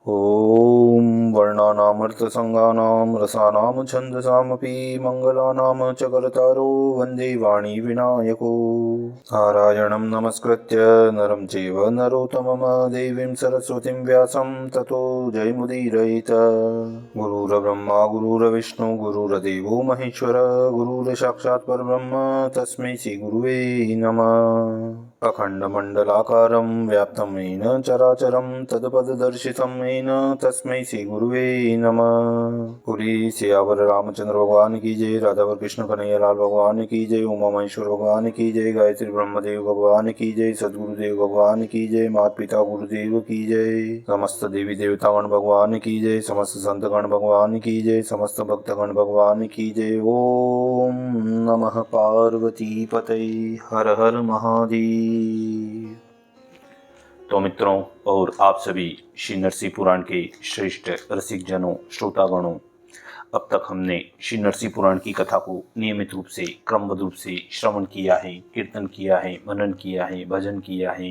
ॐ वर्णानामर्थसङ्गानां रसानां छन्दसामपि मङ्गलानां च कर्तारो वन्दे वाणी विनायको। नारायणं नमस्कृत्य नरं चैव नरोत्तमं देवीं सरस्वतीं व्यासं ततो जयमुदीरयेत्। गुरुर्ब्रह्मा गुरुर्विष्णु गुरुर्देवो महेश्वर गुरुर्साक्षात् परब्रह्म तस्मै श्रीगुरुवे नमः। अखण्डमण्डलाकारं व्याप्तं येन चराचरं तत्पददर्शितं येन तस्मै श्रीगुरुवे नमः। पुरी सियावर रामचंद्र भगवान की जय, राधावर कृष्ण कन्हैया लाल भगवान की जय, उमा महेश्वर भगवान की जय, गायत्री ब्रह्मदेव भगवान की जय, सदगुरुदेव भगवान की जय, माता पिता गुरुदेव की जय, समस्त देवी देवतागण भगवान की जय, समस्त संतगण भगवान की जय, समस्त भक्तगण भगवान की जय। ओम नमः पार्वती पतये, हर हर महादेव। तो मित्रों और आप सभी श्री नरसिंह पुराण के श्रेष्ठ रसिक जनों, श्रोतागणों, अब तक हमने श्री नरसिंह पुराण की कथा को नियमित रूप से क्रमबद्ध रूप से श्रवण किया है, कीर्तन किया है, मनन किया है, भजन किया है।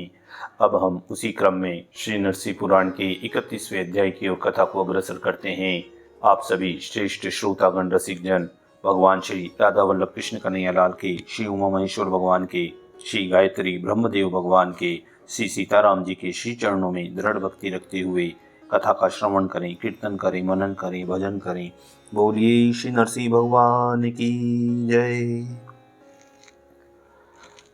अब हम उसी क्रम में श्री नरसिंह पुराण के 31वें अध्याय की ओर कथा को अग्रसर करते हैं। आप सभी श्रेष्ठ श्रोतागण रसिक जन भगवान श्री राधा वल्लभ कृष्ण कन्हैया लाल के, श्री उमा महेश्वर भगवान के, श्री गायत्री ब्रह्मदेव भगवान के, श्री सीताराम जी के श्री चरणों में दृढ़ भक्ति रखते हुए कथा का श्रवण करें, कीर्तन करें, मनन करें, भजन करें। बोलिए श्री नरसिंह भगवान की जय।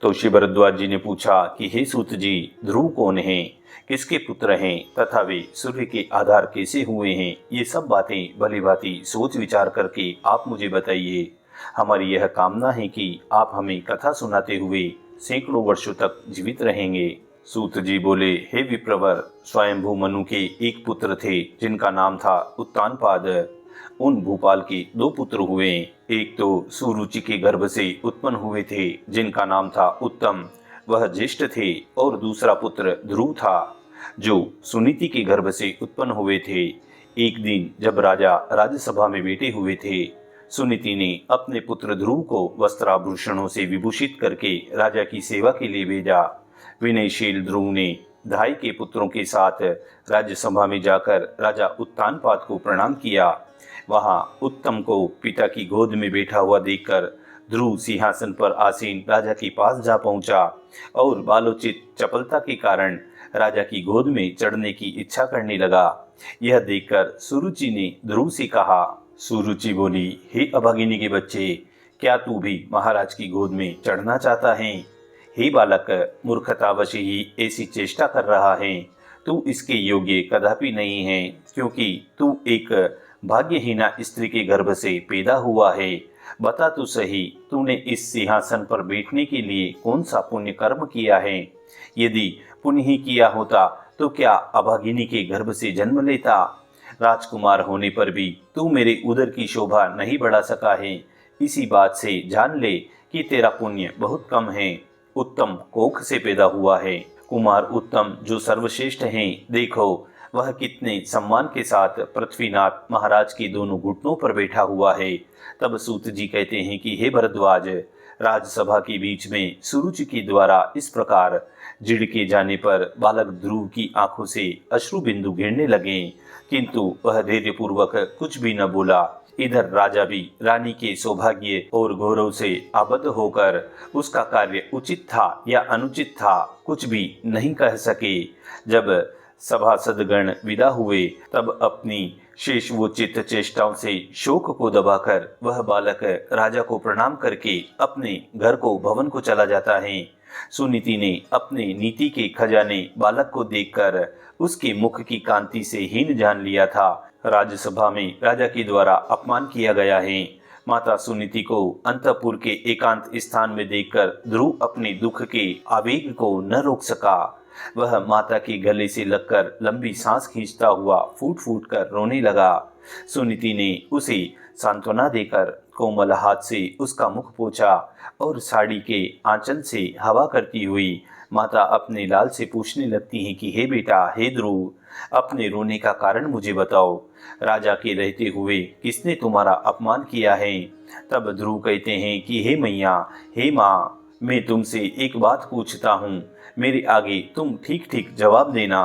तो श्री भरद्वाज जी ने पूछा कि हे सूत जी, ध्रुव कौन है, किसके पुत्र हैं तथा वे सूर्य के आधार कैसे हुए हैं, ये सब बातें भली भांति सोच विचार करके आप मुझे बताइए। हमारी यह कामना है कि आप हमें कथा सुनाते हुए सैकड़ों वर्षों तक जीवित रहेंगे। सूत जी बोले, हे विप्रवर, स्वयंभू मनु के एक पुत्र थे जिनका नाम था उत्तानपाद। उन भूपाल के दो पुत्र हुए, एक तो सुरुचि के गर्भ से उत्पन्न हुए थे जिनका नाम था उत्तम, वह ज्येष्ठ थे, और दूसरा पुत्र ध्रुव था जो सुनीति के गर्भ से उत्पन्न हुए थे। एक दिन जब राजा राज्यसभा में बैठे हुए थे, सुनीति ने अपने पुत्र ध्रुव को वस्त्राभूषणों से विभूषित करके राजा की सेवा के लिए भेजा। विनयशील ध्रुव ने धाई के पुत्रों के साथ राज्यसभा में जाकर राजा उत्तानपाद को प्रणाम किया। वहां उत्तम को पिता की गोद में बैठा हुआ देखकर ध्रुव सिंहासन पर आसीन राजा के पास जा पहुंचा और बालोचित चपलता के कारण राजा की गोद में चढ़ने की इच्छा करने लगा। यह देखकर सुरुचि ने ध्रुव से कहा। सुरुचि बोली, हे अभागिनी के बच्चे, क्या तू भी महाराज की गोद में चढ़ना चाहता है? हे बालक, मूर्खतावश ही ऐसी चेष्टा कर रहा है। तू इसके योग्य कदापि नहीं है, क्योंकि तू एक भाग्यहीना स्त्री के गर्भ से पैदा हुआ है। बता तो सही, तूने इस सिंहासन पर बैठने के लिए कौन सा पुण्य कर्म किया है? यदि पुण्य ही किया होता तो क्या अभागिनी के गर्भ से जन्म लेता? राजकुमार होने पर भी तू मेरे उदर की शोभा नहीं बढ़ा सका है। इसी बात से जान ले कि तेरा पुण्य बहुत कम है। उत्तम कोख से पैदा हुआ है। कुमार उत्तम जो सर्वश्रेष्ठ हैं, देखो वह कितने सम्मान के साथ पृथ्वीनाथ महाराज के दोनों घुटनों पर बैठा हुआ है। तब सूत जी कहते हैं कि हे भरद्वाज, राजसभा के बीच में सुरुचि के द्वारा इस प्रकार झिड़के जाने पर बालक ध्रुव की आंखों से अश्रु बिंदु गिरने लगे, किंतु वह धैर्यपूर्वक कुछ भी न बोला। इधर राजा भी रानी के सौभाग्य और गौरव से आबद्ध होकर उसका कार्य उचित था या अनुचित था कुछ भी नहीं कह सके। जब सभासदगण विदा हुए तब अपनी शेषवोचित चेष्टाओं से शोक को दबाकर वह बालक राजा को प्रणाम करके अपने घर को भवन को चला जाता है। सुनीति ने अपने नीति के खजाने बालक को देखकर उसके मुख की कांति से हीन जान लिया था। राज्यसभा में राजा के द्वारा अपमान किया गया है। माता सुनीति को अंतपुर के एकांत स्थान में देखकर ध्रुव अपने दुख के आवेग को न रोक सका। वह माता के गले से लगकर लंबी सांस खींचता हुआ फूट फूट कर रोने लगा। सुनीति ने उसे सांत्वना देकर कोमल हाथ से उसका मुख पोंछा और साड़ी के आंचल से हवा करती हुई माता अपने लाल से पूछने लगती हैं कि हे बेटा, हे ध्रुव, अपने रोने का कारण मुझे बताओ। राजा के रहते हुए किसने तुम्हारा अपमान किया है? तब ध्रुव कहते हैं कि हे मैया, हे माँ, मैं तुमसे एक बात पूछता हूँ, मेरे आगे तुम ठीक ठीक जवाब देना।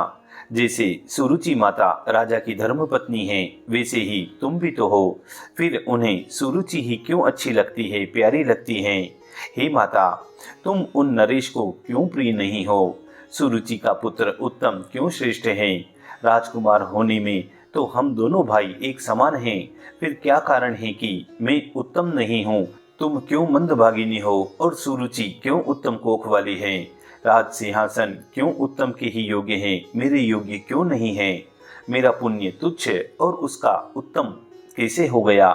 जैसे सुरुचि माता राजा की धर्मपत्नी हैं, वैसे ही तुम भी तो हो। फिर उन्हें सुरुचि ही क्यों अच्छी लगती है, प्यारी लगती हैं? हे माता, तुम उन नरेश को क्यों प्रिय नहीं हो? सुरुचि का पुत्र उत्तम क्यों श्रेष्ठ है? राजकुमार होने में तो हम दोनों भाई एक समान हैं। फिर क्या कारण है कि मैं उत्तम नहीं हूँ? तुम क्यों मंदभागिनी हो और सुरुचि क्यों उत्तम कोख वाली है? राज सिंहासन क्यों उत्तम के ही योग्य हैं, मेरे योग्य क्यों नहीं है? मेरा पुण्य तुच्छ और उसका उत्तम कैसे हो गया?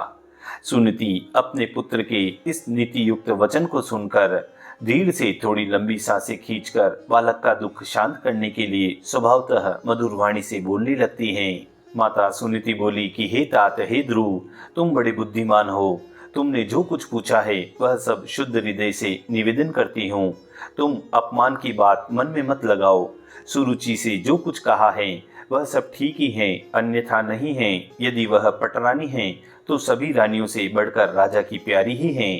सुनीति अपने पुत्र के इस नीति युक्त वचन को सुनकर धीर से थोड़ी लंबी सांसें खींचकर बालक का दुख शांत करने के लिए स्वभावतः मधुर वाणी से बोलने लगती हैं। माता सुनीति बोली कि हे तात, हे ध्रुव, तुम बड़े बुद्धिमान हो। तुमने जो कुछ पूछा है वह सब शुद्ध हृदय से निवेदन करती हूँ। तुम अपमान की बात मन में मत लगाओ। सुरुचि से जो कुछ कहा है वह सब ठीक ही है, अन्यथा नहीं है। यदि वह पटरानी है तो सभी रानियों से बढ़कर राजा की प्यारी ही है।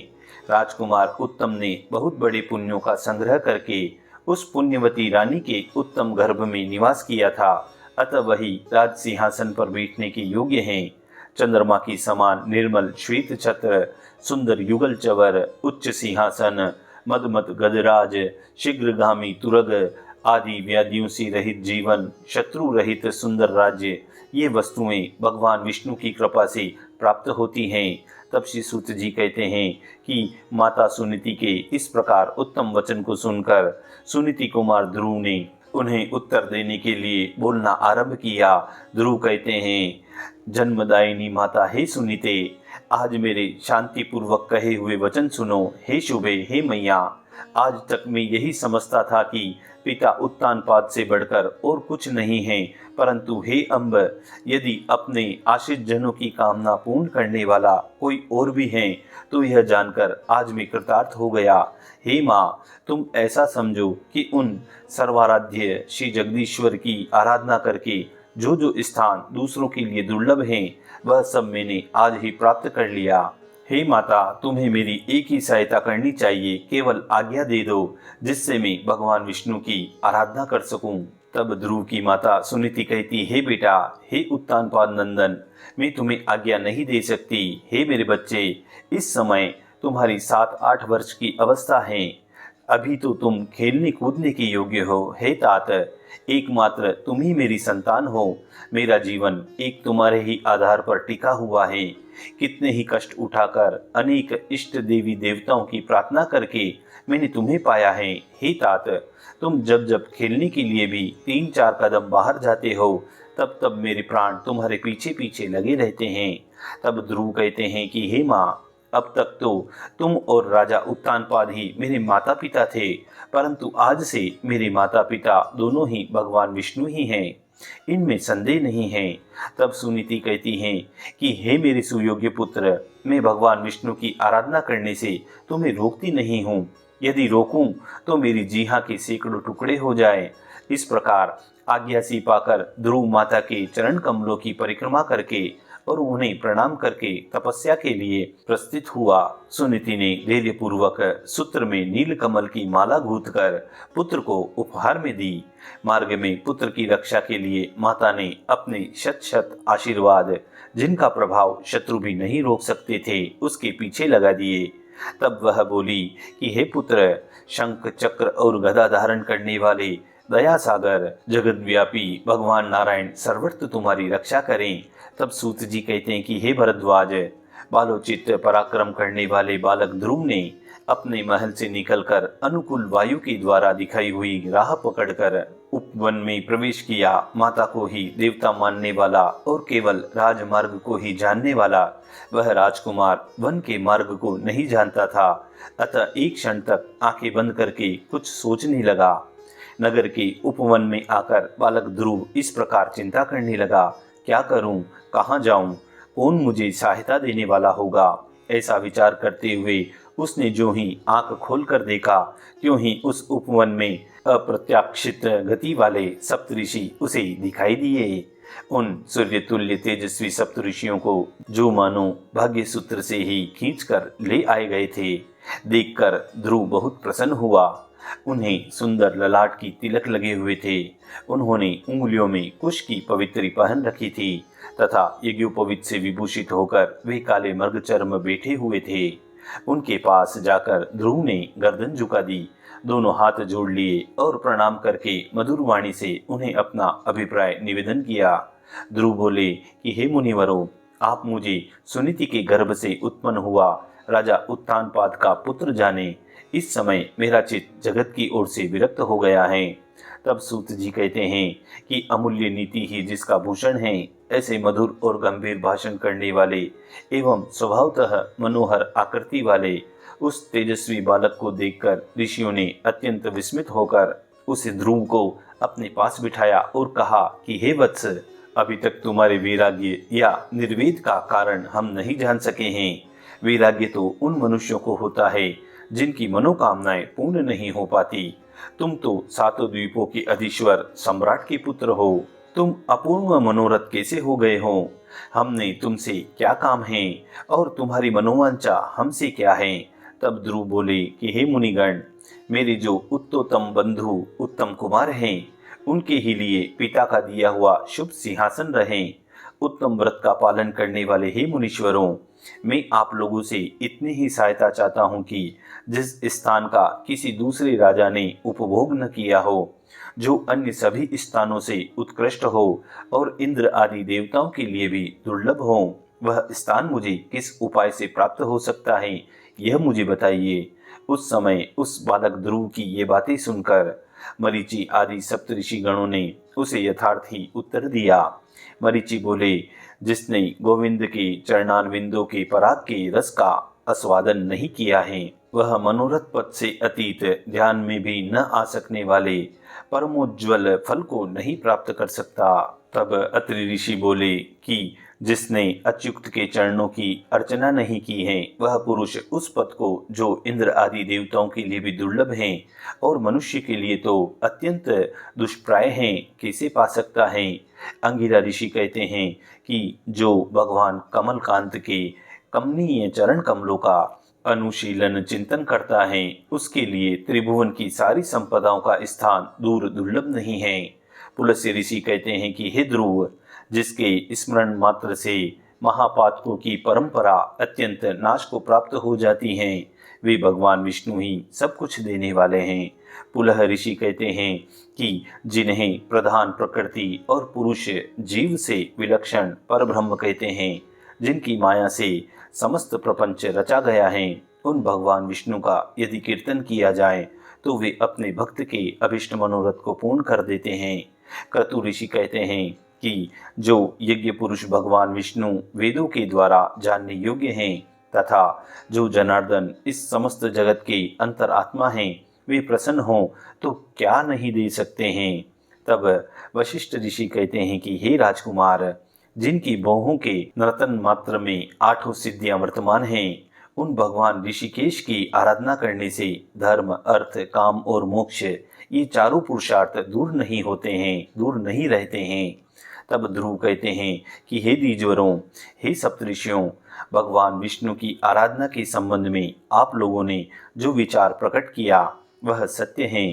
राजकुमार उत्तम ने बहुत बड़े पुण्यों का संग्रह करके उस पुण्यवती रानी के उत्तम गर्भ में निवास किया था, अतः वही राज सिंहासन पर बैठने के योग्य हैं। चंद्रमा की समान निर्मल श्वेत छत्र, सुंदर युगल चवर, उच्च सिंहासन, मदमत गजराज, शीघ्रगामी तुरग आदि व्याधियों से रहित जीवन, शत्रु रहित सुंदर राज्य, ये वस्तुएं भगवान विष्णु की कृपा से प्राप्त होती हैं। तब श्री सूत जी कहते हैं कि माता सुनीति के इस प्रकार उत्तम वचन को सुनकर सुनीति कुमार ध्रुव ने उन्हें उत्तर देने के लिए बोलना आरंभ किया। ध्रुव कहते हैं, जन्मदायिनी माता हे सुनीते, आज मेरे शांति पूर्वक कहे हुए वचन सुनो। हे शुभे, हे मैया, आज तक मैं यही समझता था कि पिता उत्तानपाद से बढ़कर और कुछ नहीं है, परंतु हे अम्ब, यदि अपने आश्रित जनों की कामना पूर्ण करने वाला कोई और भी है तो यह जानकर आज मैं कृतार्थ हो गया। हे माँ, तुम ऐसा समझो कि उन सर्वाराध्य श्री जगदीश्वर की आराधना करके जो जो स्थान दूसरों के लिए दुर्लभ हैं वह सब मैंने आज ही प्राप्त कर लिया। हे माता, तुम्हें मेरी एक ही सहायता करनी चाहिए, केवल आज्ञा दे दो जिससे मैं भगवान विष्णु की आराधना कर सकूं। तब ध्रुव की माता सुनीति कहती, हे बेटा, हे उत्तानपाद नंदन, मैं तुम्हें आज्ञा नहीं दे सकती। हे मेरे बच्चे, इस समय तुम्हारी 7-8 वर्ष की अवस्था है, अभी तो तुम खेलने कूदने के योग्य हो। हे तात, एकमात्र तुम ही मेरी संतान हो। मेरा जीवन एक तुम्हारे ही आधार पर टिका हुआ है। कितने ही कष्ट उठाकर अनेक इष्ट देवी देवताओं की प्रार्थना करके मैंने तुम्हें पाया है। हे तात, तुम जब जब खेलने के लिए भी 3-4 कदम बाहर जाते हो तब तब मेरे प्राण तुम्हारे पीछे पीछे लगे रहते हैं। तब ध्रुव कहते हैं कि हे माँ, अब तक तो तुम और राजा उत्तानपाद ही मेरे माता पिता थे, परंतु आज से मेरे माता पिता दोनों ही भगवान विष्णु ही हैं, इनमें संदेह नहीं है। तब सुनीति कहती हैं कि हे मेरे सुयोग्य पुत्र, मैं भगवान विष्णु की आराधना करने से तुम्हें रोकती नहीं हूँ। यदि रोकूं तो मेरी जीहा के सैकड़ों टुकड़े हो जाए। इस प्रकार आज्ञा सी पाकर ध्रुव माता के चरण कमलों की परिक्रमा करके और उन्हें प्रणाम करके तपस्या के लिए प्रस्थित हुआ। सुनीति ने धैर्य पूर्वक सूत्र में नील कमल की माला गूंथ कर पुत्र को उपहार में दी। मार्ग में पुत्र की रक्षा के लिए माता ने अपने शत शत आशीर्वाद, जिनका प्रभाव शत्रु भी नहीं रोक सकते थे, उसके पीछे लगा दिए। तब वह बोली कि हे पुत्र, शंख चक्र और गदा धारण करने वाले दया सागर जगतव्यापी भगवान नारायण सर्वत्र तुम्हारी रक्षा करें। तब सूत जी कहते हैं कि हे भरद्वाज, बालोचित पराक्रम करने वाले बालक ध्रुव ने अपने महल से निकलकर अनुकूल वायु के द्वारा दिखाई हुई राह पकड़कर उपवन में प्रवेश किया। माता को ही देवता मानने वाला और केवल राजमार्ग को ही जानने वाला वह राजकुमार वन के मार्ग को नहीं जानता था, अतः एक क्षण तक आंखें बंद करके कुछ सोचने लगा। नगर के उपवन में आकर बालक ध्रुव इस प्रकार चिंता करने लगा, क्या करूं, कहाँ जाऊं, कौन मुझे सहायता देने वाला होगा। ऐसा विचार करते हुए उसने जो ही आंख खोलकर देखा, त्यों ही उस उपवन में अप्रत्याशित गति वाले सप्तऋषि उसे दिखाई दिए। उन सूर्य तुल्य तेजस्वी सप्तऋषियों को जो मानो भाग्य सूत्र से ही खींचकर ले आए गए थे, देखकर ध्रुव बहुत प्रसन्न हुआ। उन्हें सुंदर ललाट की तिलक लगे हुए थे। उन्होंने उंगलियों में कुश की पवित्री पहन रखी थी तथा यज्ञोपवीत से विभूषित होकर वे काले मृगचर्म में बैठे हुए थे। उनके पास जाकर ध्रुव ने गर्दन झुका दी, दोनों हाथ जोड़ लिए और प्रणाम करके मधुर वाणी से उन्हें अपना अभिप्राय निवेदन किया। ध्रुव बोले कि हे मुनिवरों, आप मुझे सुनीति के गर्भ से उत्पन्न हुआ राजा उत्तानपाद का पुत्र जाने। इस समय मेरा चित्त जगत की ओर से विरक्त हो गया है। तब सूत जी कहते हैं कि अमूल्य नीति ही जिसका भूषण है, ऐसे मधुर और गंभीर भाषण करने वाले एवं स्वभावतः मनोहर आकृति वाले उस तेजस्वी बालक को देखकर ऋषियों ने अत्यंत विस्मित होकर उस ध्रुव को अपने पास बिठाया और कहा कि हे वत्स, अभी तक तुम्हारे वैराग्य या निर्वेद का कारण हम नहीं जान सके हैं। वैराग्य तो उन मनुष्यों को होता है जिनकी मनोकामनाएं पूर्ण नहीं हो पाती। तुम तो सातों द्वीपों के अधीश्वर सम्राट के पुत्र हो, तुम अपूर्ण मनोरथ कैसे हो गए हो? हमने तुमसे क्या काम है और तुम्हारी मनोवांछा हमसे क्या है? तब ध्रुव बोले कि हे मुनिगण, मेरे जो उत्तोत्तम बंधु उत्तम कुमार हैं, उनके ही लिए पिता का दिया हुआ शुभ सिंहासन रहे। उत्तम व्रत का पालन करने वाले हे मुनीश्वरों, मैं आप लोगों से इतनी ही सहायता चाहता हूँ कि जिस स्थान का किसी दूसरे राजा ने उपभोग न किया हो, जो अन्य सभी स्थानों से उत्कृष्ट हो और इंद्र आदि देवताओं के लिए भी दुर्लभ हो, वह स्थान मुझे किस उपाय से प्राप्त हो सकता है, यह मुझे बताइए। उस समय उस बालक ध्रुव की ये बातें सुनकर मरीचि आदि सप्तऋषि गणों ने उसे यथार्थ ही उत्तर दिया। मरीचि बोले, जिसने गोविंद के चरणारविंदों के पराग के रस का आस्वादन नहीं किया है, वह मनोरथ पद से अतीत ध्यान में भी न आ सकने वाले परमोज्ज्वल फल को नहीं प्राप्त कर सकता। तब अत्रि ऋषि बोले कि जिसने अच्युत के चरणों की अर्चना नहीं की है, वह पुरुष उस पद को जो इंद्र आदि देवताओं के लिए भी दुर्लभ है और मनुष्य के लिए तो अत्यंत दुष्प्राय है, कैसे पा सकता है? अंगिरा ऋषि कहते हैं कि जो भगवान कमलकांत के कमनीय चरण कमलों का अनुशीलन चिंतन करता है, उसके लिए त्रिभुवन की सारी संपदाओं का स्थान दूर दुर्लभ नहीं है। पुलस्त्य ऋषि कहते हैं कि हे ध्रुव, जिसके स्मरण मात्र से महापातकों की परंपरा अत्यंत नाश को प्राप्त हो जाती है, वे भगवान विष्णु ही सब कुछ देने वाले हैं। पुलह ऋषि कहते हैं कि जिन्हें प्रधान प्रकृति और पुरुष जीव से विलक्षण परब्रह्म कहते हैं, जिनकी माया से समस्त प्रपंच रचा गया है, उन भगवान विष्णु का यदि कीर्तन किया जाए तो वे अपने भक्त के अभिष्ट मनोरथ को पूर्ण कर देते हैं। क्रतु ऋषि कहते हैं कि जो यज्ञ पुरुष भगवान विष्णु वेदों के द्वारा जानने योग्य हैं तथा जो जनार्दन इस समस्त जगत के अंतरात्मा हैं, वे प्रसन्न हों तो क्या नहीं दे सकते हैं। तब वशिष्ठ ऋषि कहते हैं कि हे राजकुमार, जिनकी बाहों के नर्तन मात्र में 8 सिद्धियां वर्तमान हैं, उन भगवान ऋषिकेश की आराधना करने से धर्म, अर्थ, काम और मोक्ष ये चारों पुरुषार्थ दूर नहीं होते हैं, दूर नहीं रहते हैं। तब ध्रुव कहते हैं कि हे द्विजवरों, हे सप्तऋषियों, भगवान विष्णु की आराधना के संबंध में आप लोगों ने जो विचार प्रकट किया वह सत्य है।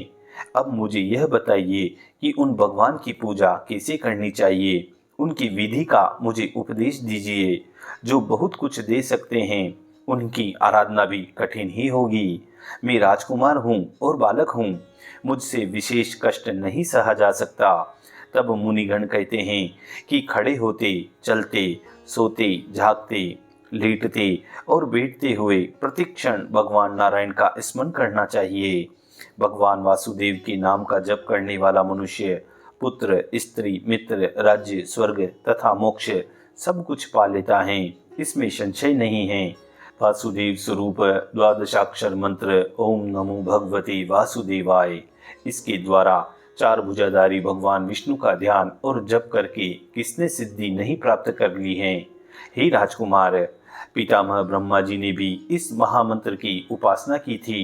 अब मुझे यह बताइए कि उन भगवान की पूजा कैसे करनी चाहिए, उनकी विधि का मुझे उपदेश दीजिए। जो बहुत कुछ दे सकते हैं, उनकी आराधना भी कठिन ही होगी। मैं राजकुमार हूँ और बालक हूँ, मुझसे विशेष कष्ट नहीं सहा जा सकता। तब मुनिगण कहते हैं कि खड़े होते, चलते, सोते, जागते, लेटते और बैठते हुए प्रतिक्षण भगवान नारायण का स्मरण करना चाहिए। भगवान वासुदेव के नाम का जप करने वाला मनुष्य पुत्र, स्त्री, मित्र, राज्य, स्वर्ग तथा मोक्ष सब कुछ पा लेता है, इसमें संशय नहीं है। वासुदेव स्वरूप द्वादशाक्षर मंत्र ओम नमो भगवते वासुदेवाय, इसके द्वारा 4 भुजाधारी भगवान विष्णु का ध्यान और जप करके किसने सिद्धि नहीं प्राप्त कर ली है? हे राजकुमार, पितामह ब्रह्मा जी ने भी इस महामंत्र की उपासना की थी।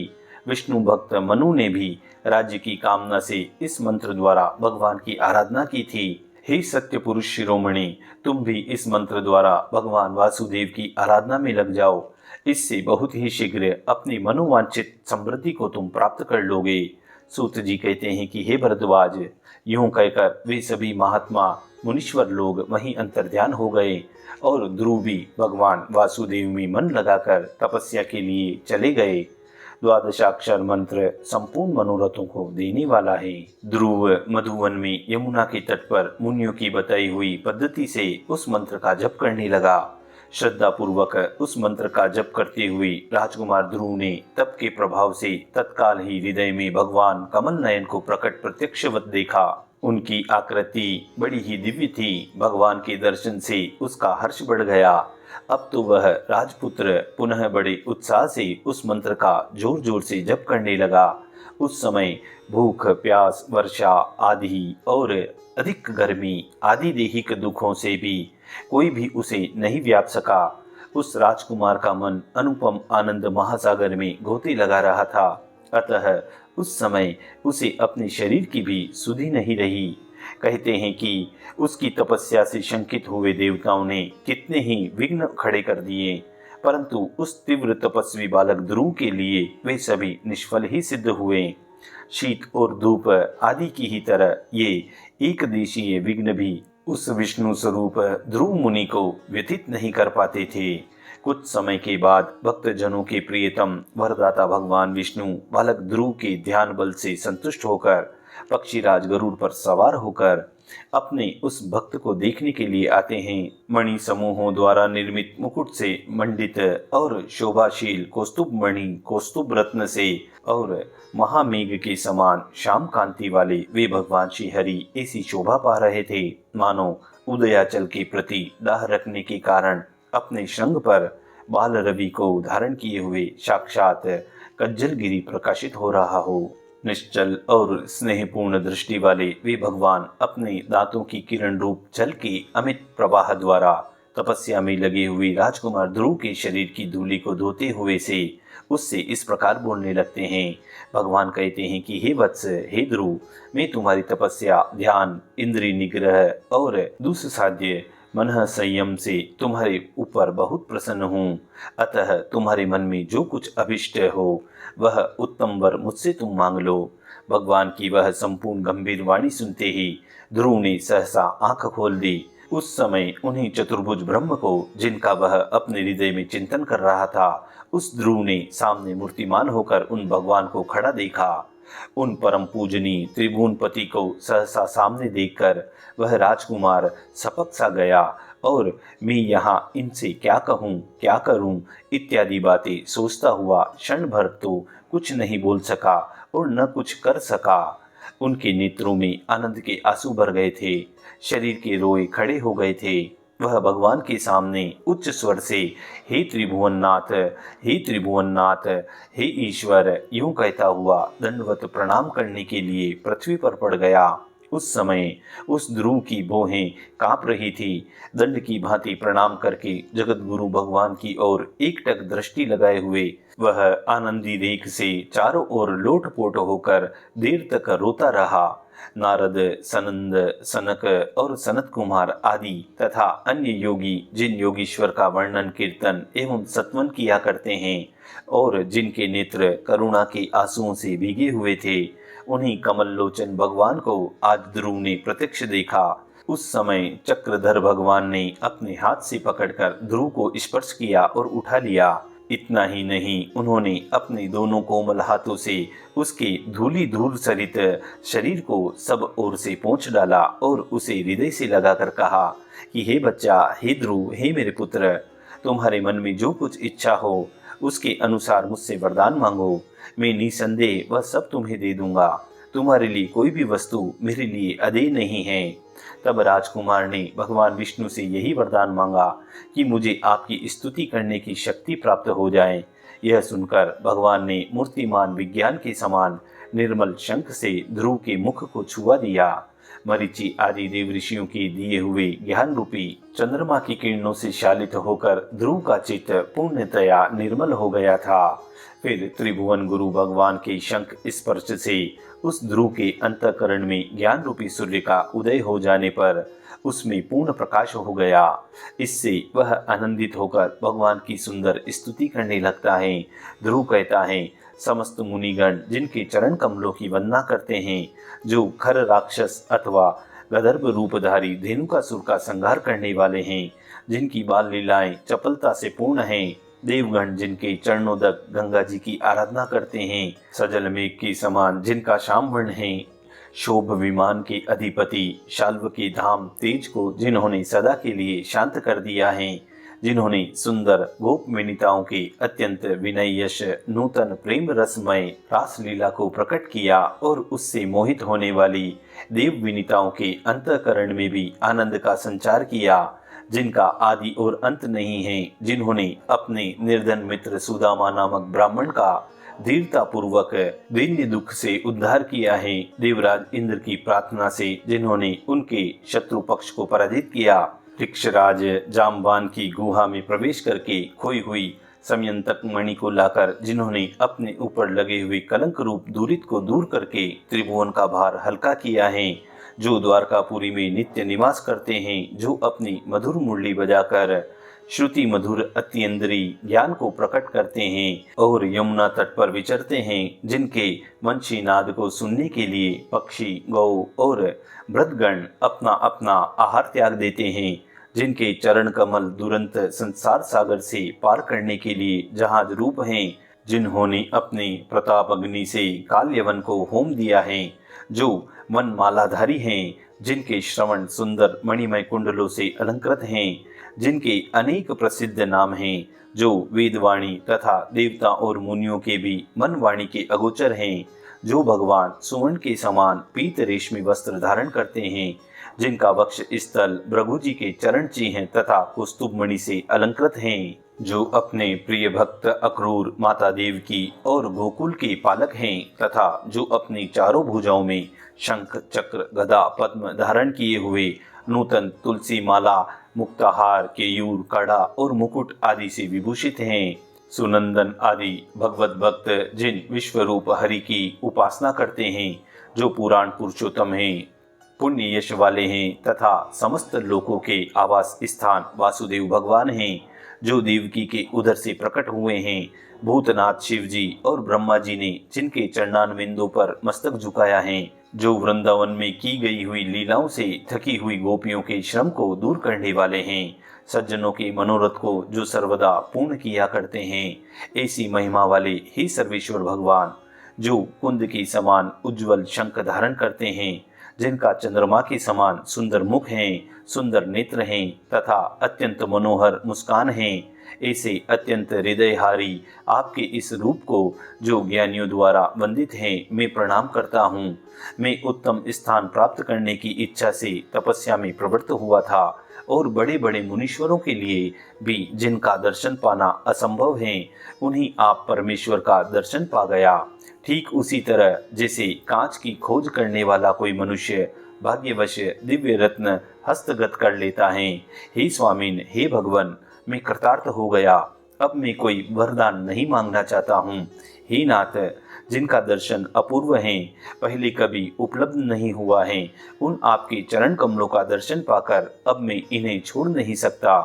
विष्णु भक्त मनु ने भी राज्य की कामना से इस मंत्र द्वारा भगवान की आराधना की थी। हे सत्य पुरुष शिरोमणि, तुम भी इस मंत्र द्वारा भगवान वासुदेव की आराधना में लग जाओ। इससे बहुत ही शीघ्र अपनी मनोवांछित समृद्धि को तुम प्राप्त कर लोगे। सूत जी कहते हैं कि हे भरद्वाज, यूं कहकर वे सभी महात्मा मुनीश्वर लोग वहीं अंतर्ध्यान हो गए और ध्रुव भी भगवान वासुदेव में मन लगाकर तपस्या के लिए चले गए। द्वादशाक्षर मंत्र संपूर्ण मनोरथों को देने वाला है। ध्रुव मधुवन में यमुना के तट पर मुनियों की बताई हुई पद्धति से उस मंत्र का जप करने लगा। श्रद्धा पूर्वक उस मंत्र का जप करते हुए राजकुमार ध्रुव ने तप के प्रभाव से तत्काल ही हृदय में भगवान कमल नयन को प्रकट प्रत्यक्षवत देखा। उनकी आकृति बड़ी ही दिव्य थी। भगवान के दर्शन से उसका हर्ष बढ़ गया। अब तो वह राजपुत्र पुनः बड़े उत्साह से उस मंत्र का जोर जोर से जप करने लगा। उस समय भूख, प्यास, वर्षा आदि और अधिक गर्मी आदि दैहिक दुखों से भी कोई भी उसे नहीं व्याप सका। उस राजकुमार का मन अनुपम आनंद महासागर में गोते लगा रहा था। अतः उस समय उसे अपने शरीर की भी सुधि नहीं रही। कहते हैं कि उसकी तपस्या से शंकित हुए देवताओं ने कितने ही विघ्न खड़े कर दिए, परंतु उस तीव्र तपस्वी बालक ध्रुव के लिए वे सभी निष्फल ही सिद्ध हुए। शीत और धूप आदि की ही तरह ये एक देशीय विघ्न भी उस विष्णु स्वरूप ध्रुव मुनि को व्यतीत नहीं कर पाते थे। कुछ समय के बाद भक्तजनों के प्रियतम वरदाता भगवान विष्णु बालक ध्रुव के ध्यान बल से संतुष्ट होकर पक्षीराज गरुड़ पर सवार होकर अपने उस भक्त को देखने के लिए आते हैं। मणि समूहों द्वारा निर्मित मुकुट से मंडित और शोभाशील कौस्तुभ मणि कौस्तुभ रत्न से और महामेघ के समान श्याम कांति वाले वे भगवान श्री हरि ऐसी शोभा पा रहे थे मानो उदयाचल के प्रति दाह रखने के कारण अपने श्रृंग पर बाल रवि को धारण किए हुए साक्षात कज्जलगिरी प्रकाशित हो रहा हो। निश्चल और स्नेहपूर्ण दृष्टि वाले वे भगवान अपने दांतों की किरण रूप जल के अमित प्रवाह द्वारा तपस्या में लगे हुए राजकुमार ध्रुव के शरीर की धूलि को धोते हुए से उससे इस प्रकार बोलने लगते हैं। भगवान कहते हैं कि हे वत्स, हे ध्रुव, मैं तुम्हारी तपस्या, ध्यान, इंद्रिय निग्रह और दुस्साध्य मन संयम से तुम्हारे ऊपर बहुत प्रसन्न हूँ। अतः तुम्हारे मन में जो कुछ अभिष्ट हो वह उत्तम वर मुझसे तुम मांग लो। भगवान की वह संपूर्ण गंभीर वाणी सुनते ही ध्रुव ने सहसा आंख खोल दी। उस समय उन्हीं चतुर्भुज ब्रह्म को, जिनका वह अपने हृदय में चिंतन कर रहा था, उस ध्रुव ने सामने मूर्तिमान होकर उन भगवान को खड़ा देखा। उन परम पूजनीय त्रिभुवनपति को सहसा सामने देखकर वह राजकुमार सपक सा गया और मैं यहाँ इनसे क्या कहूँ, क्या करूँ इत्यादि बातें सोचता हुआ क्षण भर तो कुछ नहीं बोल सका और न कुछ कर सका। उनके नेत्रों में आनंद के आंसू भर गए थे, शरीर के रोए खड़े हो गए थे। वह भगवान के सामने उच्च स्वर से हे त्रिभुवननाथ, हे त्रिभुवननाथ, हे ईश्वर यूं कहता हुआ दंडवत प्रणाम करने के लिए पृथ्वी पर पड़ गया। उस समय उस ध्रुव की भौहें कांप रही थी। दंड की भांति प्रणाम करके जगत गुरु भगवान की ओर एकटक दृष्टि लगाए हुए वह आनंदी देख से चारों ओर लोटपोट होकर देर तक रोता रहा। नारद, सनंद, सनक और सनत कुमार आदि तथा अन्य योगी जिन योगीश्वर का वर्णन, कीर्तन एवं सत्वन किया करते हैं और जिनके नेत्र करुणा के आंसुओं से भीगे हुए थे, उन्हीं कमल लोचन भगवान को आज ध्रुव ने प्रत्यक्ष देखा। उस समय चक्रधर भगवान ने अपने हाथ से पकड़कर ध्रुव को स्पर्श किया और उठा लिया। इतना ही नहीं, उन्होंने अपने दोनों कोमल हाथों से उसके धूली धूल सरित शरीर को सब ओर से पोंछ डाला और उसे हृदय से लगाकर कहा कि हे बच्चा, हे ध्रुव, हे मेरे पुत्र, तुम्हारे मन में जो कुछ इच्छा हो उसके अनुसार मुझसे वरदान मांगो। मैं निसंदेह वह सब तुम्हें दे दूंगा। तुम्हारे लिए कोई भी वस्तु मेरे लिए अदेय नहीं है। तब राजकुमार ने भगवान विष्णु से यही वरदान मांगा कि मुझे आपकी स्तुति करने की शक्ति प्राप्त हो जाए। यह सुनकर भगवान ने मूर्तिमान विज्ञान के समान निर्मल शंख से ध्रुव के मुख को छुआ दिया। मरीचि आदि देव ऋषियों के दिए हुए ज्ञान रूपी चंद्रमा की किरणों से शालित होकर ध्रुव का चित्त पूर्णतया निर्मल हो गया था। फिर त्रिभुवन गुरु भगवान के शंख स्पर्श से उस ध्रुव के अंतःकरण में ज्ञान रूपी सूर्य का उदय हो जाने पर उसमें पूर्ण प्रकाश हो गया। इससे वह आनंदित होकर भगवान की सुंदर स्तुति करने लगता है। ध्रुव कहता है, समस्त मुनिगण जिनके चरण कमलों की वंदना करते हैं, जो खर राक्षस अथवा गदर्भ रूपधारी धेनुकासुर का संहार करने वाले हैं, जिनकी बाल लीलाएं चपलता से पूर्ण हैं, देवगण जिनके चरणोदक गंगा जी की आराधना करते हैं, सजल मेघ के समान जिनका श्याम वर्ण है, शोभ विमान के अधिपति शाल्व के धाम तेज को जिन्होंने सदा के लिए शांत कर दिया है, जिन्होंने सुंदर गोप विनीताओं के अत्यंत विनय यश नूतन प्रेम रसमय रास लीला को प्रकट किया और उससे मोहित होने वाली देव विनीताओं के अंतःकरण में भी आनंद का संचार किया, जिनका आदि और अंत नहीं है, जिन्होंने अपने निर्धन मित्र सुदामा नामक ब्राह्मण का धीरता पूर्वक दैन्य दुख से उद्धार किया है, देवराज इंद्र की प्रार्थना से जिन्होंने उनके शत्रु पक्ष को पराजित किया, वृक्षराज जामवान की गुहा में प्रवेश करके खोई हुई समयंतक मणि को लाकर जिन्होंने अपने ऊपर लगे हुए कलंक रूप दूरित को दूर करके त्रिभुवन का भार हल्का किया है, जो द्वारकापुरी में नित्य निवास करते हैं, जो अपनी मधुर मुरली बजाकर श्रुति मधुर अत्यंद्री ज्ञान को प्रकट करते हैं और यमुना तट पर विचरते हैं, जिनके वंशी नाद को सुनने के लिए पक्षी गौ और वृद्धगण अपना अपना आहार त्याग देते हैं, जिनके चरण कमल दुरंत संसार सागर से पार करने के लिए जहाज रूप हैं, जिन्होंने अपने प्रताप अग्नि से काल यवन को होम दिया है, जो मन मालाधारी हैं, जिनके श्रवण सुंदर मणिमय कुंडलों से अलंकृत हैं, जिनके अनेक प्रसिद्ध नाम हैं, जो वेदवाणी तथा देवता और मुनियों के भी मन वाणी के अगोचर हैं, जो भगवान सुवर्ण के समान पीत रेशमी वस्त्र धारण करते हैं, जिनका वक्ष स्थल भृगु जी के चरण चिन्ह तथा कौस्तुभ मणि से अलंकृत हैं, जो अपने प्रिय भक्त अक्रूर माता देव की और गोकुल के पालक हैं, तथा जो अपनी चारों भुजाओं में शंख चक्र गदा पद्म धारण किए हुए नूतन तुलसी माला मुक्ताहार केयूर कड़ा और मुकुट आदि से विभूषित हैं, सुनंदन आदि भगवत भक्त जिन विश्वरूप हरि की उपासना करते हैं, जो पुराण पुरुषोत्तम हैं, पुण्य यश वाले हैं तथा समस्त लोकों के आवास स्थान वासुदेव भगवान हैं, जो देवकी के उदर से प्रकट हुए हैं, भूतनाथ शिव जी और ब्रह्मा जी ने जिनके चरणारविंदों पर मस्तक झुकाया है, जो वृंदावन में की गई हुई लीलाओं से थकी हुई गोपियों के श्रम को दूर करने वाले हैं, सज्जनों के मनोरथ को जो सर्वदा पूर्ण किया करते हैं, ऐसी महिमा वाले हे सर्वेश्वर भगवान, जो कुंद के समान उज्जवल शंख धारण करते हैं, जिनका चंद्रमा के समान सुंदर मुख हैं, सुंदर नेत्र हैं तथा अत्यंत मनोहर मुस्कान हैं, ऐसे अत्यंत हृदयहारी आपके इस रूप को जो ज्ञानियों द्वारा वंदित हैं, मैं प्रणाम करता हूँ। मैं उत्तम स्थान प्राप्त करने की इच्छा से तपस्या में प्रवृत्त हुआ था और बड़े बड़े मुनीश्वरों के लिए भी जिनका दर्शन पाना असंभव है, उन्हीं आप परमेश्वर का दर्शन पा गया। ठीक उसी तरह जैसे कांच की खोज करने वाला कोई मनुष्य भाग्यवश दिव्य रत्न हस्तगत कर लेता है। हे स्वामिन, हे भगवान, मैं कृतार्थ हो गया। अब मैं कोई वरदान नहीं मांगना चाहता हूँ। हे नाथ, जिनका दर्शन अपूर्व है, पहले कभी उपलब्ध नहीं हुआ है, उन आपके चरण कमलों का दर्शन पाकर अब मैं इन्हें छोड़ नहीं सकता।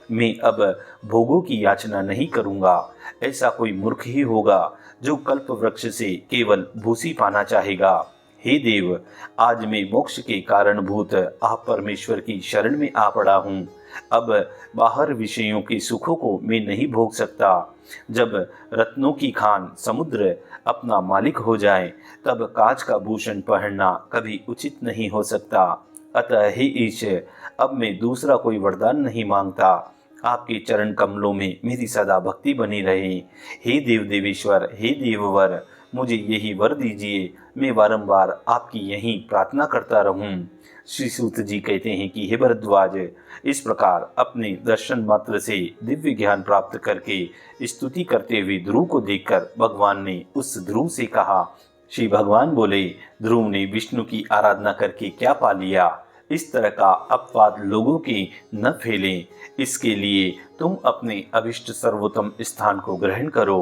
मैं अब भोगों की याचना नहीं करूँगा। ऐसा कोई मूर्ख ही होगा जो कल्प वृक्ष से केवल भूसी पाना चाहेगा। हे देव, आज मैं मोक्ष के कारणभूत आप परमेश्वर की शरण में आ पड़ा हूँ। अब बाहर विषयों के सुखों को मैं नहीं भोग सकता। जब रत्नों की खान समुद्र अपना मालिक हो जाए, तब कांच का भूषण पहनना कभी उचित नहीं हो सकता। अतः हे ईश, अब मैं दूसरा कोई वरदान नहीं मांगता। आपके चरण कमलों में मेरी सदा भक्ति बनी रहे। हे देव देवेश्वर, हे देववर, मुझे यही वर दीजिए। मैं बारंबार आपकी यही प्रार्थना करता रहूं। श्री सूत जी कहते हैं कि हे भरद्वाज, इस प्रकार अपने दर्शन मात्र से दिव्य ज्ञान प्राप्त करके स्तुति करते हुए ध्रुव को देखकर भगवान ने उस ध्रुव से कहा श्री भगवान बोले, ध्रुव ने विष्णु की आराधना करके क्या पा लिया? इस तरह का अपवाद लोगों के न फैलें, इसके लिए तुम अपने अभिष्ट सर्वोत्तम स्थान को ग्रहण करो।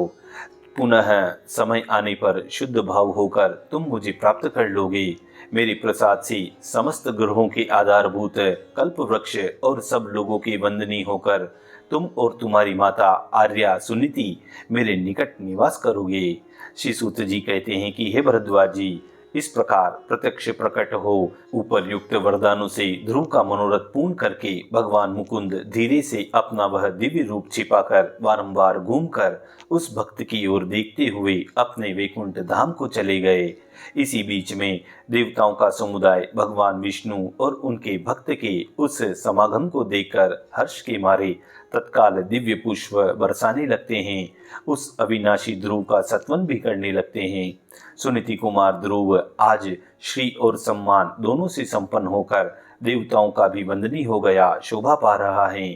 पुनः समय आने पर शुद्ध भाव होकर तुम मुझे प्राप्त कर लोगे। मेरे प्रसाद से समस्त ग्रहों के आधारभूत कल्प वृक्ष और सब लोगों के वंदनीय होकर तुम और तुम्हारी माता आर्या सुनीति मेरे निकट निवास करोगे। श्री सूत जी कहते हैं कि हे भरद्वाज जी, इस प्रकार प्रत्यक्ष प्रकट हो ऊपर युक्त वरदानों से ध्रुव का मनोरथ पूर्ण करके भगवान मुकुंद धीरे से अपना वह दिव्य रूप छिपाकर बारंबार घूमकर उस भक्त की ओर देखते हुए अपने वैकुंठ धाम को चले गए। इसी बीच में देवताओं का समुदाय भगवान विष्णु और उनके भक्त के उस समागम को देखकर हर्ष के मारे तत्काल दिव्य पुष्प बरसाने लगते हैं, उस अविनाशी ध्रुव का सत्वन भी करने लगते हैं। सुनीति कुमार ध्रुव आज श्री और सम्मान दोनों से संपन्न होकर देवताओं का भी वंदनीय हो गया शोभा पा रहा है।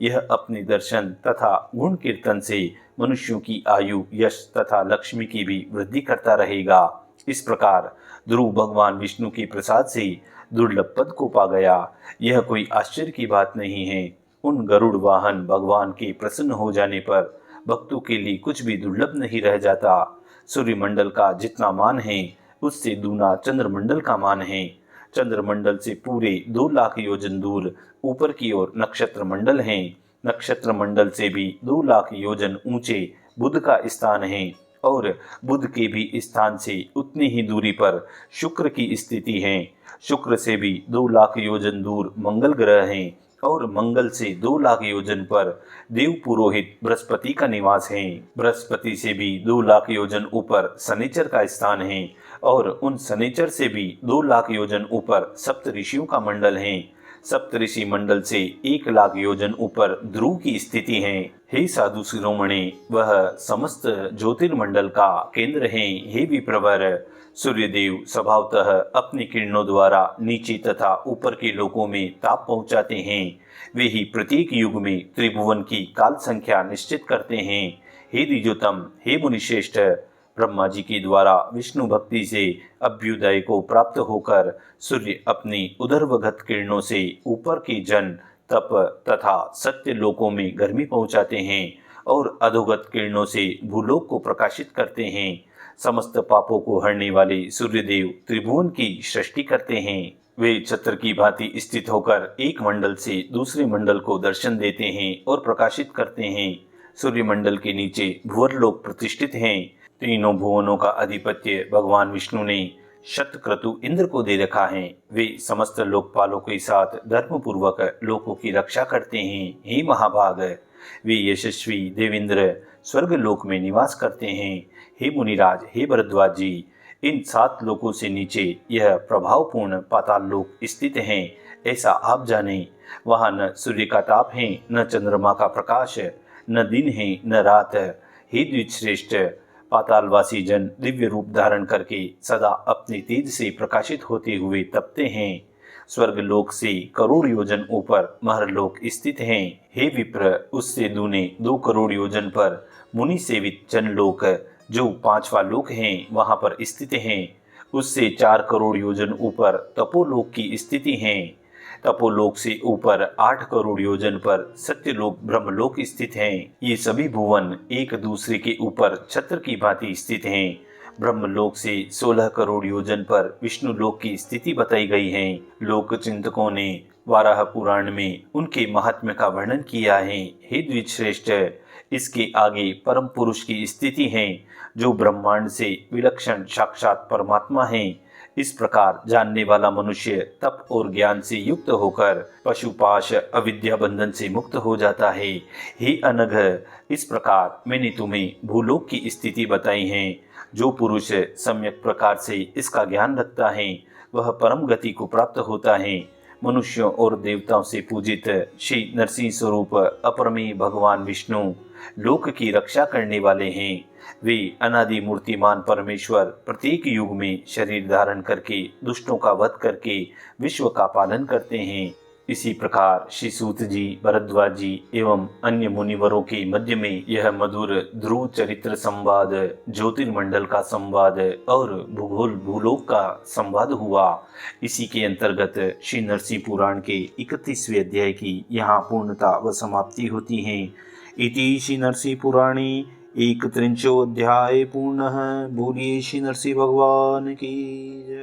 यह अपने दर्शन तथा गुण कीर्तन से मनुष्यों की आयु, यश तथा लक्ष्मी की भी वृद्धि करता रहेगा। इस प्रकार ध्रुव भगवान विष्णु के प्रसाद से दुर्लभ पद को पा गया। यह कोई आश्चर्य की बात नहीं है। उन गरुड़ वाहन भगवान के प्रसन्न हो जाने पर भक्तों के लिए कुछ भी दुर्लभ नहीं रह जाता। सूर्यमंडल का जितना मान है उससे दूना चंद्रमंडल का मान है। चंद्रमंडल से पूरे 2 लाख योजन दूर ऊपर की ओर नक्षत्र मंडल है। नक्षत्र मंडल से भी 2 लाख योजन ऊंचे बुध का स्थान है और बुध के भी स्थान से उतनी ही दूरी पर शुक्र की स्थिति है। शुक्र से भी 2 लाख योजन दूर मंगल ग्रह है और मंगल से 2 लाख योजन पर देव पुरोहित बृहस्पति का निवास है। बृहस्पति से भी 2 लाख योजन ऊपर शनिचर का स्थान है और उन शनिचर से भी 2 लाख योजन ऊपर सप्त ऋषियों का मंडल है। सप्तऋषि मंडल से 1 लाख योजन ऊपर ध्रुव की स्थिति है। हे साधु शिरोमणि, वह समस्त ज्योतिर्मंडल का केंद्र है। हे विप्रवर, सूर्यदेव स्वभावतः अपनी किरणों द्वारा नीचे तथा ऊपर के लोकों में ताप पहुंचाते हैं। वे ही प्रत्येक युग में त्रिभुवन की काल संख्या निश्चित करते हैं। हे द्विजोतम, हे मुनिश्रेष्ठ, ब्रह्मा जी के द्वारा विष्णु भक्ति से अभ्युदय को प्राप्त होकर सूर्य अपनी उदरवगत किरणों से ऊपर के जन, तप तथा सत्य लोकों में गर्मी पहुंचाते हैं और अधोगत किरणों से भूलोक को प्रकाशित करते हैं। समस्त पापों को हरने वाले सूर्यदेव त्रिभुवन की सृष्टि करते हैं। वे छत्र की भांति स्थित होकर एक मंडल से दूसरे मंडल को दर्शन देते हैं और प्रकाशित करते हैं। सूर्यमंडल के नीचे भुवरलोक प्रतिष्ठित हैं। तीनों भुवनों का आधिपत्य भगवान विष्णु ने शतक्रतु इंद्र को दे रखा है। वे समस्त लोकपालों के साथ धर्म पूर्वक लोकों की रक्षा करते हैं। हे महाभाग, वे यशस्वी देवेंद्र स्वर्ग लोक में निवास करते हैं। हे मुनिराज, हे भरद्वाज जी, इन 7 लोकों से नीचे यह प्रभावपूर्ण पाताल लोक स्थित हैं, ऐसा आप जाने। वहाँ न सूर्य का ताप है, न चंद्रमा का प्रकाश, न दिन है न रात। हे द्विजश्रेष्ठ, पातालवासी जन दिव्य रूप धारण करके सदा अपने तेज से प्रकाशित होते हुए तपते हैं। स्वर्ग लोक से करोड़ योजन ऊपर महरलोक स्थित हैं। हे विप्र, उससे दूने 2 करोड़ योजन पर मुनि सेवित जनलोक, जो 5वां लोक हैं, वहां पर स्थित हैं। उससे 4 करोड़ योजन ऊपर तपोलोक की स्थिति है। तपोलोक से ऊपर 8 करोड़ योजन पर सत्यलोक ब्रह्मलोक स्थित हैं। ये सभी भुवन एक दूसरे के ऊपर छत्र की भांति स्थित हैं। ब्रह्मलोक से 16 करोड़ योजन पर विष्णु लोक की स्थिति बताई गई है। लोक चिंतकों ने वाराह पुराण में उनके महात्म्य का वर्णन किया है। हे द्विजश्रेष्ठ, इसके आगे परम पुरुष की स्थिति है, जो ब्रह्मांड से विलक्षण साक्षात परमात्मा है। इस प्रकार जानने वाला मनुष्य तप और ज्ञान से युक्त होकर पशुपाश अविद्या बंधन से मुक्त हो जाता है। हे अनघ, इस प्रकार मैंने तुम्हें भूलोक की स्थिति बताई है। जो पुरुष सम्यक प्रकार से इसका ज्ञान रखता है, वह परम गति को प्राप्त होता है। मनुष्यों और देवताओं से पूजित श्री नरसिंह स्वरूप अपरमेय भगवान विष्णु लोक की रक्षा करने वाले हैं। वे अनादि मूर्तिमान परमेश्वर प्रत्येक युग में शरीर धारण करके दुष्टों का वध करके विश्व का पालन करते हैं। इसी प्रकार श्री सूत जी, भरद्वाज जी एवं अन्य मुनिवरों के मध्य में यह मधुर ध्रुव चरित्र संवाद, ज्योतिर्मंडल का संवाद और भूगोल भूलोक का संवाद हुआ। इसी के अंतर्गत श्री नरसिंह पुराण के 31वें अध्याय की यहाँ पूर्णता व समाप्ति होती है। इति श्री नरसिंह पुराणे 31 अध्याय पूर्ण। बोलिए श्री नरसिंह भगवान की जय।